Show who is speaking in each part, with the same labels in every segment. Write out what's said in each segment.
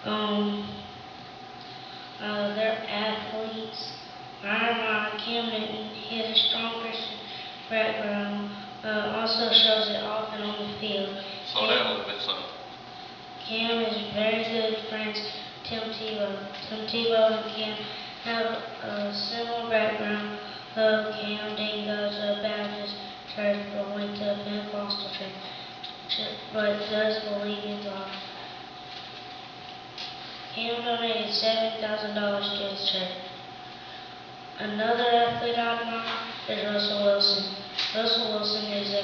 Speaker 1: Um, they're athletes. Cam Newton, he has a strong Christian background, also shows it often on the field.
Speaker 2: Slow down a little bit, son.
Speaker 1: Cam is very good friends Tim Tebow. Tim Tebow and Cam have a similar background. Cam didn't go to a Baptist church but went to a Pentecostal church, but does believe in God. Cam donated $7,000 to his church. Another athlete I admire is Russell Wilson. Russell Wilson is a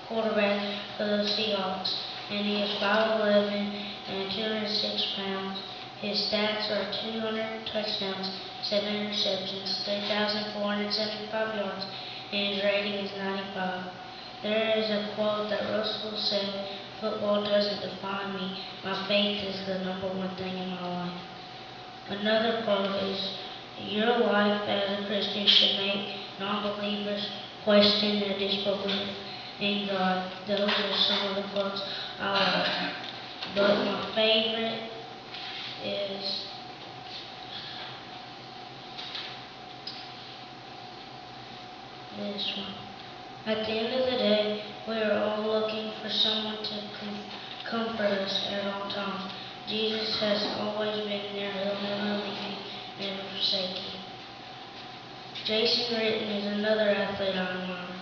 Speaker 1: quarterback for the Seahawks, and he is 5'11" and 206 pounds. His stats are 200 touchdowns, 7 interceptions, 3,475 yards, and his rating is 95. There is a quote that Russell said, "Football doesn't define me. My faith is the number one thing in my life." Another quote is, "Your life as a Christian should make non-believers question their disbelief in God." Those are some of the quotes I like. But my favorite is this one. At the end of the day, we are all looking for someone to comfort us at all times. Jesus has always been there. He'll never leave you, never forsake you. Jason Ritten is another athlete I admire.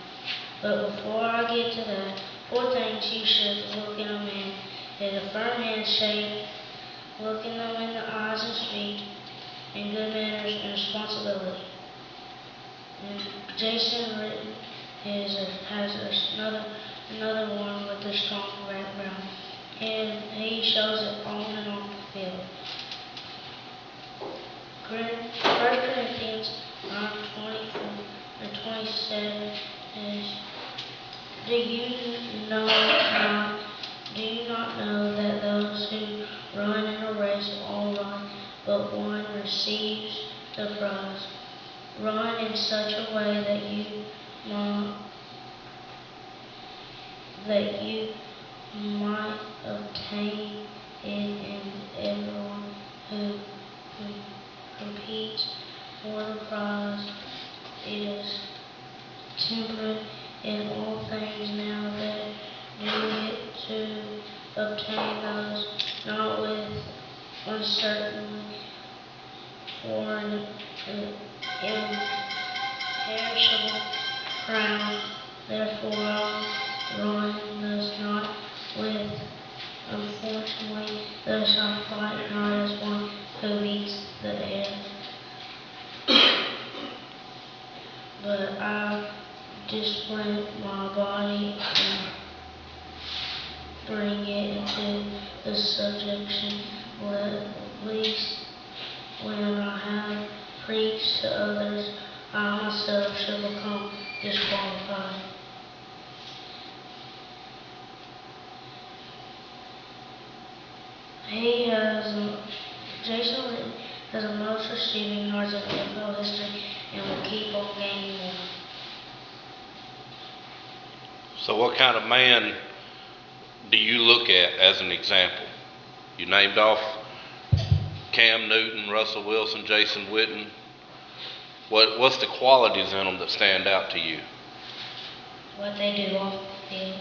Speaker 1: But before I get to that, 4 things you should look in a man is a firm handshake, looking them in the eyes and speak, and good manners and responsibility. And Jason Ritten has another one with a strong background, and he shows it on and off the field. 1 Corinthians 9:24-27 is, Do you not know that those who run in a race all run, but one receives the prize? Run in such a way that you might obtain it, and everyone who competes for the prize is temperate in all things. Now that do it to obtain those, not with uncertainty, for an imperishable crown. Therefore run thus not with unfortunately, thus I fight not as one who beats the air, but I discipline my body and bring it into the subjection, lest when I have preached to others, I myself shall become disqualified. Jason Witten has the most receiving yards in NFL history and will keep on gaining more.
Speaker 2: So what kind of man do you look at as an example? You named off Cam Newton, Russell Wilson, Jason Witten. What's the qualities in them that stand out to you?
Speaker 1: What they do off the field.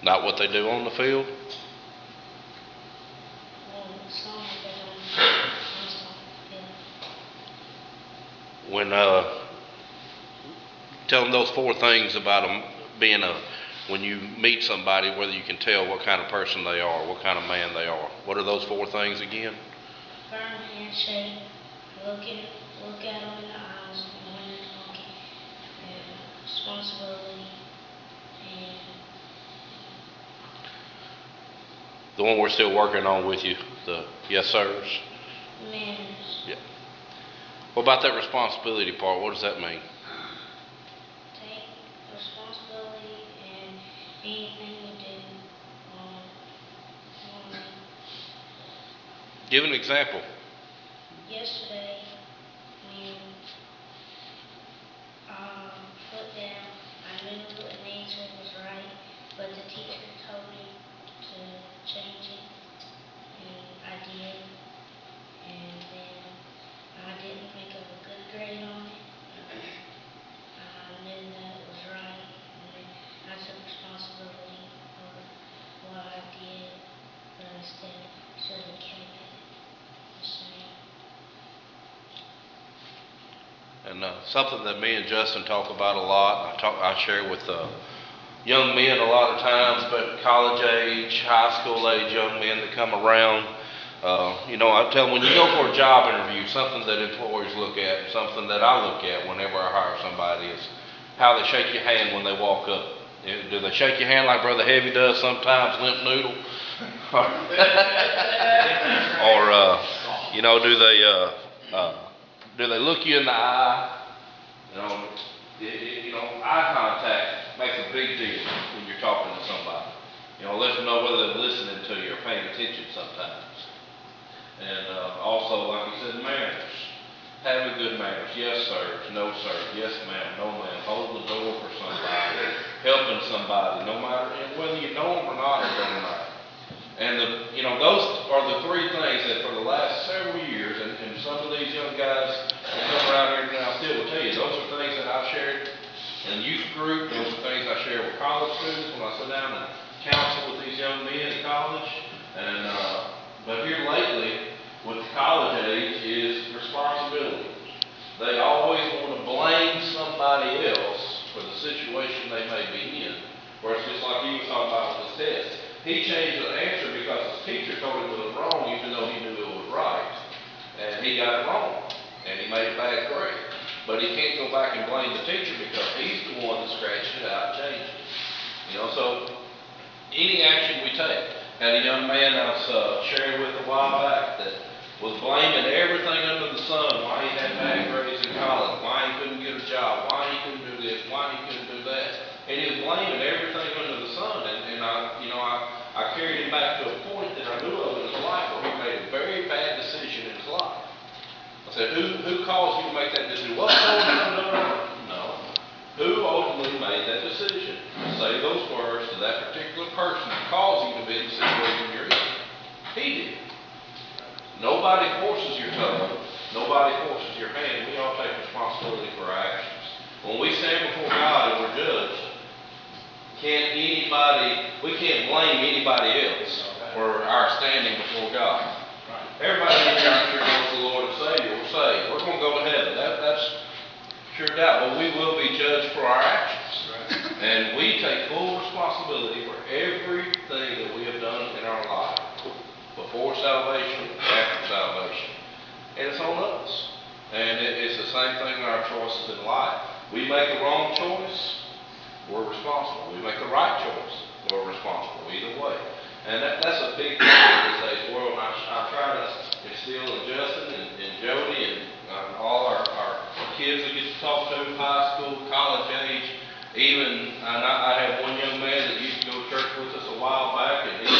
Speaker 2: Not what they do on the field? When tell them those 4 things about them being when you meet somebody, whether you can tell what kind of person they are, what kind of man they are. What are those 4 things again?
Speaker 1: Firm handshake, look at them in the eyes when you're talking, and responsibility, and
Speaker 2: the one we're still working on with you, the yes sirs.
Speaker 1: Manners.
Speaker 2: Yeah. What about that responsibility part? What does that mean?
Speaker 1: Take responsibility in anything you do.
Speaker 2: Give an example.
Speaker 1: Yesterday, when put down, I knew an answer was right, but the teacher told me to change it, and I did.
Speaker 2: And something that me and Justin talk about a lot, I share with young men a lot of times, but college age, high school age young men that come around. I tell them when you go for a job interview, something that employers look at, something that I look at whenever I hire somebody is how they shake your hand when they walk up. Do they shake your hand like Brother Heavy does sometimes, limp noodle? Do they look you in the eye? Eye contact makes a big deal when you're talking to somebody. Let them know whether they're listening to you or paying attention sometimes. And also, like you said, manners. Having good manners. Yes, sir. No, sir. Yes, ma'am. No, ma'am. Holding the door for somebody. Helping somebody. No matter whether you know them or not, it doesn't matter. And those are the three things that for the last several years, and some of these young guys that come around here now still will tell you, those are things that I've shared in the youth group. Those are things I share with college students when I sit down and counsel with these young men in college. And but here lately, with the college age, is responsibility. They always want to blame somebody else for the situation they may be in. Where it's just like he was talking about with this test. He changed the answer because his teacher told him it was wrong, even though he knew it was right. And he got it wrong. And he made a bad grade. But he can't go back and blame the teacher because he's the one that scratched it out and changed it. So any action we take. Had a young man I was sharing with a while back that was blaming everything under the sun, why he had bad grades in college, why he couldn't get a job, why he couldn't do this, why he couldn't do that. And he was blaming everything under the sun. And I carried him back to a point that I knew of in his life where he made a very bad decision in his life. I said, who caused you to make that decision? What told you? No. Who ultimately made that decision? Say those words to that particular person that caused you to be in the situation you're in. He did. Nobody forces your toe. Nobody forces your hand. We all take responsibility for our actions. When we stand before God and we're judged, we can't blame anybody else for our standing before God. Everybody in here, I'm sure, knows the Lord and Savior will say, we're going to go to heaven. That's sure doubt. But we will be judged for our actions. And we take full responsibility for everything that we have done in our life. Before salvation, after salvation. And it's on us. And it's the same thing in our choices in life. We make the wrong choice, we're responsible. We make the right choice, we're responsible. Either way. And that's a big thing in today's world. I try to instill in Justin and Jody and all our kids we get to talk to, high school, college age. Even, I have one young man that used to go to church with us a while back, and he's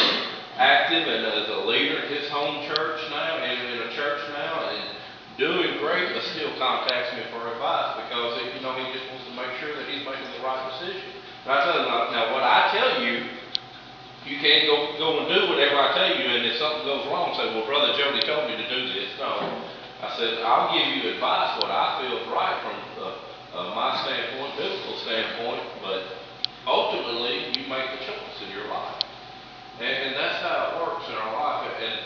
Speaker 2: active and as a leader in his home church now, and in a church now, and doing great, but still contacts me for advice because he just wants to make sure that he's making the right decision. And I tell him, now what I tell you, you can't go and do whatever I tell you, and if something goes wrong, say, well, Brother Jody told me to do this. No. I said, I'll give you advice, what I feel is right from my standpoint, biblical standpoint, but ultimately, you make the choice in your life. And that's how it works in our life. And,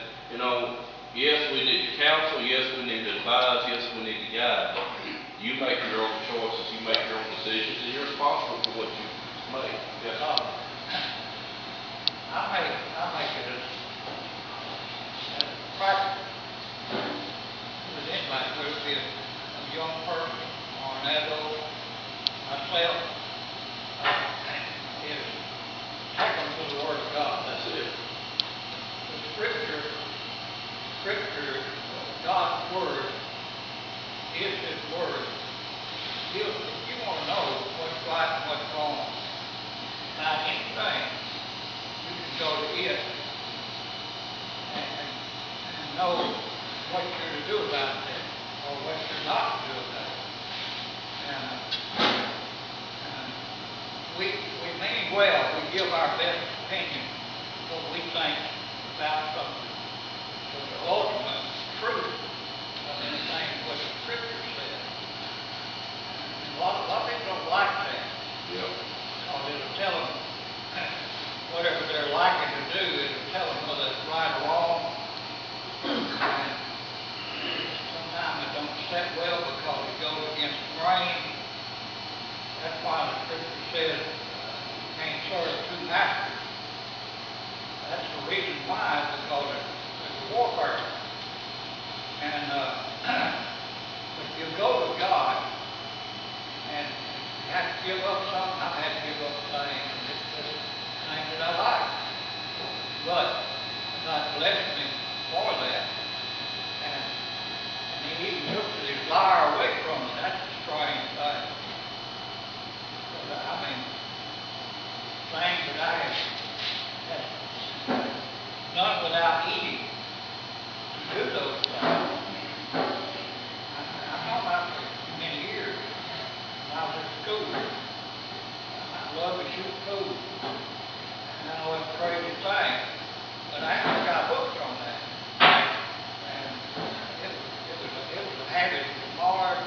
Speaker 2: yes, we need to counsel, yes, we need to advise, yes, we need to guide, but you make your own choices, you make your own decisions, and you're responsible for what you make. Yes.
Speaker 3: I make it as practical. With anybody, whether it be a young person or an adult, myself, is take them to the Word of God.
Speaker 2: That's it.
Speaker 3: The Scripture, God's Word is His Word. If you want to know what's right and what's wrong about anything, you can go to it and know what you're to do about it or what you're not to do about it. And we mean well, we give our best opinion, what we think about something. But the ultimate truth of anything is what the Scripture says. And a lot of people don't like that.
Speaker 2: Yeah.
Speaker 3: Because it'll tell them whatever they're likely to do, it'll tell them whether it's right or wrong. And sometimes it don't set well because it goes against scripture says, you can't serve two masters. That's the reason why, because it's warfare. And if you go to God, and you have to give up something, I had to give up things, and things that I like. But God blessed me for that. And he even took his lyre away from me. That's a strange thing. But, I mean, things that I had done without eating to do those things. I know that for many years. When I was at school, I loved to shoot pool. And I know it's a crazy thing, but I actually got hooked on that. And it was a habit. It was hard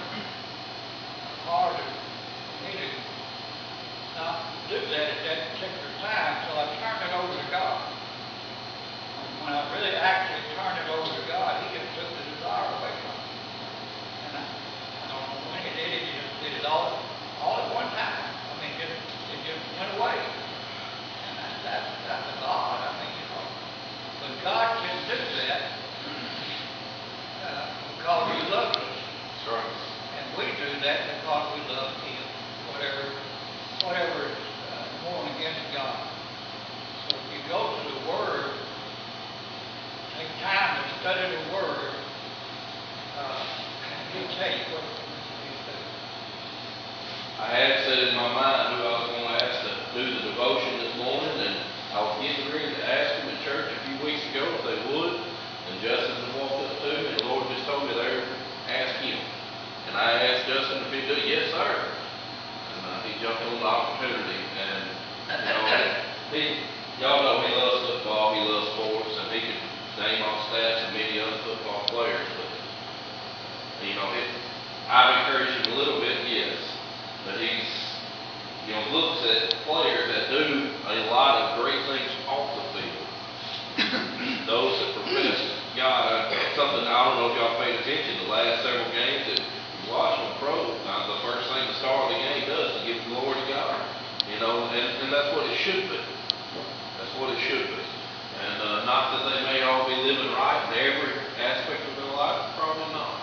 Speaker 3: for me to not do that at that particular time, so I turned it over to God. When I really actually turned it over to God, he just took the desire away from me. And I don't know when he did it, he just did it all at one time. I mean, it just went away. And that's a God. I mean, you know. But God can do that because he loves us.
Speaker 2: That's right.
Speaker 3: And we do that because we love him. Whatever is going against God. So if you go to the Word, take time to study the Word, and he'll tell you what he says.
Speaker 2: I had said in my mind who I was going to ask to do the devotion this morning, and I was getting ready to ask them at church a few weeks ago if they would, and Justin had walked up to me, and the Lord just told me there, ask him. And I asked Justin if he'd do it. Yes, sir. And he jumped on the opportunity, and y'all know he loves football, he loves sports, and he could name off stats of many other football players, but I've encouraged him a little bit, yes, but he's looks at players that do a lot of great things off the field. Those that profess God, something I don't know if y'all paid attention the last several games that you watch on pro. The first thing the star of the game does is give glory to God, and that's what it should be. That's what it should be. And not that they may all be living right in every aspect of their life, probably not.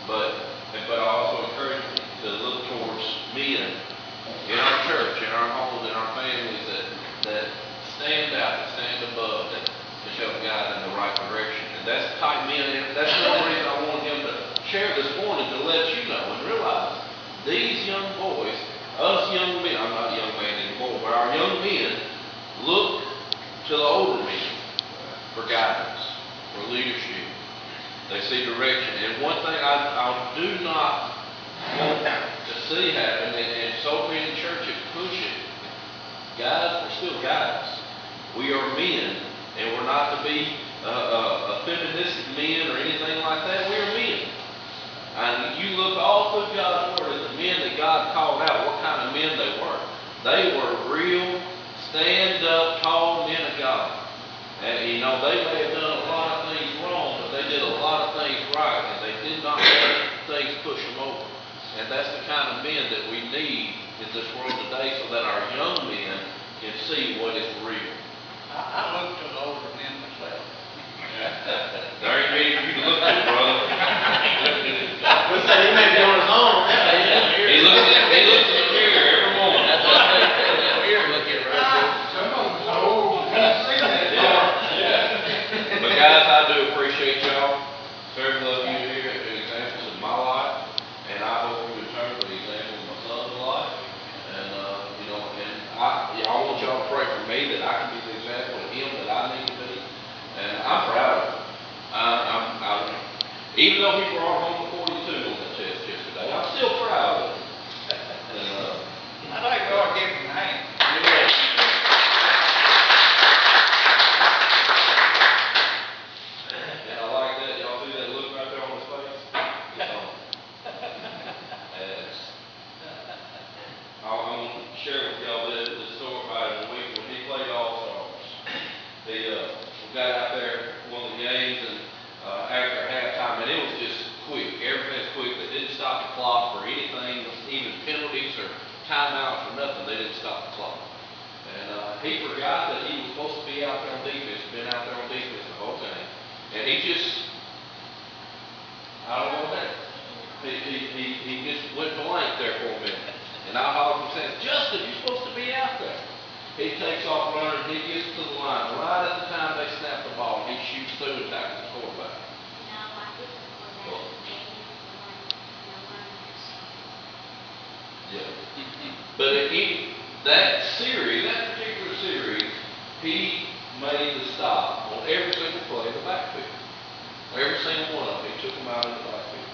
Speaker 2: But I also encourage them to look towards men in our church, in our homes, in our families that stand out, that stand above, that show God in the right direction. And that's the type of men, and that's one reason I wanted him to share this morning, to let you know and realize these young boys, us young men, I'm not a young man anymore, but our young men look to the older men for guidance, for leadership. They see direction. And one thing I do not want to see happen, and so many churches push it, guys, we're still guys. We are men, and we're not to be feministic men or anything like that. We are men. And you look all through God's Word at the men that God called out, what kind of men they were. They were real, stand-up, tall men of God. And they may have done a lot of things wrong, but they did a lot of things right, and they did not let things push them over. And that's the kind of men that we need in this world today, so that our young men can see what is real.
Speaker 3: I look to the older men myself.
Speaker 2: There ain't many for you to look to, brother.
Speaker 4: We say he may be on his own.
Speaker 2: He looks in the mirror every morning.
Speaker 4: That's what I say. Mirror looking right.
Speaker 3: Some of them are old.
Speaker 2: But guys, I do appreciate y'all. Several of you here have been examples of my life, and I hope you return to the example of my son's life. And I want y'all to pray for me that I can be the example of him that I need to be. And I'm proud of him. Even though he brought home a 42 on the test yesterday, I'm still proud of him. And
Speaker 3: I'd like to go and give him a hand.
Speaker 2: I like that. Y'all see that look right there on his face? I'm going to share with y'all this story about him. When he played All-Stars, we got out there one of the games, and after halftime, and it was just quick. Everything's quick. They didn't stop the clock for anything, even penalties or timeouts or nothing. forgot that he was supposed to be out there on defense, been out there on defense the whole game. And he just, I don't know what happened. He just went blank there for a minute. And I hollered and said, Justin, you're supposed to be out there. He takes off running, he gets to the line. Right at the time they snap the ball, he shoots through and tackles the quarterback. Yeah. But that series, that particular series, he made the stop on every single play in the backfield. Every single one of them, he took them out in the backfield.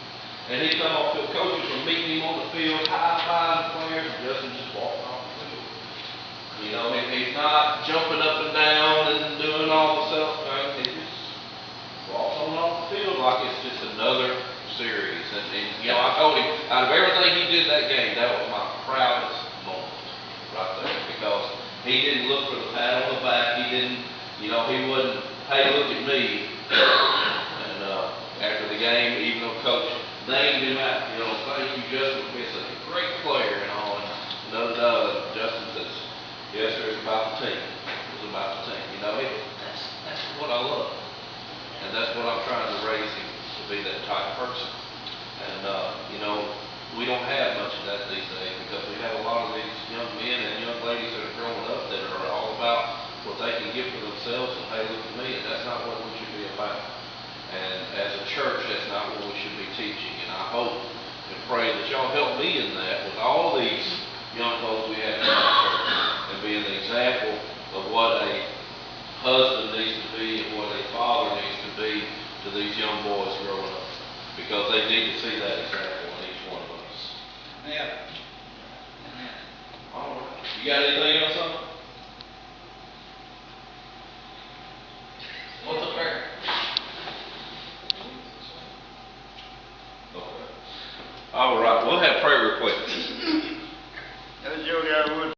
Speaker 2: And he come off the coaches were meeting him on the field, high-fiving players, and Justin just walking off the field. You know, he's not jumping up and down and doing all the stuff. He just walks on off the field like it's just another series. And you know, I told him, out of everything he did that game, that was my proudest moment right there. Because he didn't look for the pat on the back. He didn't, you know, he wouldn't, hey, look at me. And after the game, even though Coach named him out, you know, thank you, Justin, for being such a great player and all. And Justin says, yes, sir, it's about the team. It's about the team. You know, that's what I love. And that's what I'm trying to raise him to be, that type of person. And, you know, we don't have much of that these days because we have a lot of these young men and young ladies that are growing up that are all about what they can give for themselves and, hey, look at me. And that's not what we should be about. And as a church, that's not what we should be teaching. And I hope and pray that y'all help me in that with all these young folks we have in our church and being the example of what a husband needs to be and what a father needs to be to these young boys growing up. Because they need to see that example in each one of us.
Speaker 3: Yeah.
Speaker 2: All right. You got anything else on?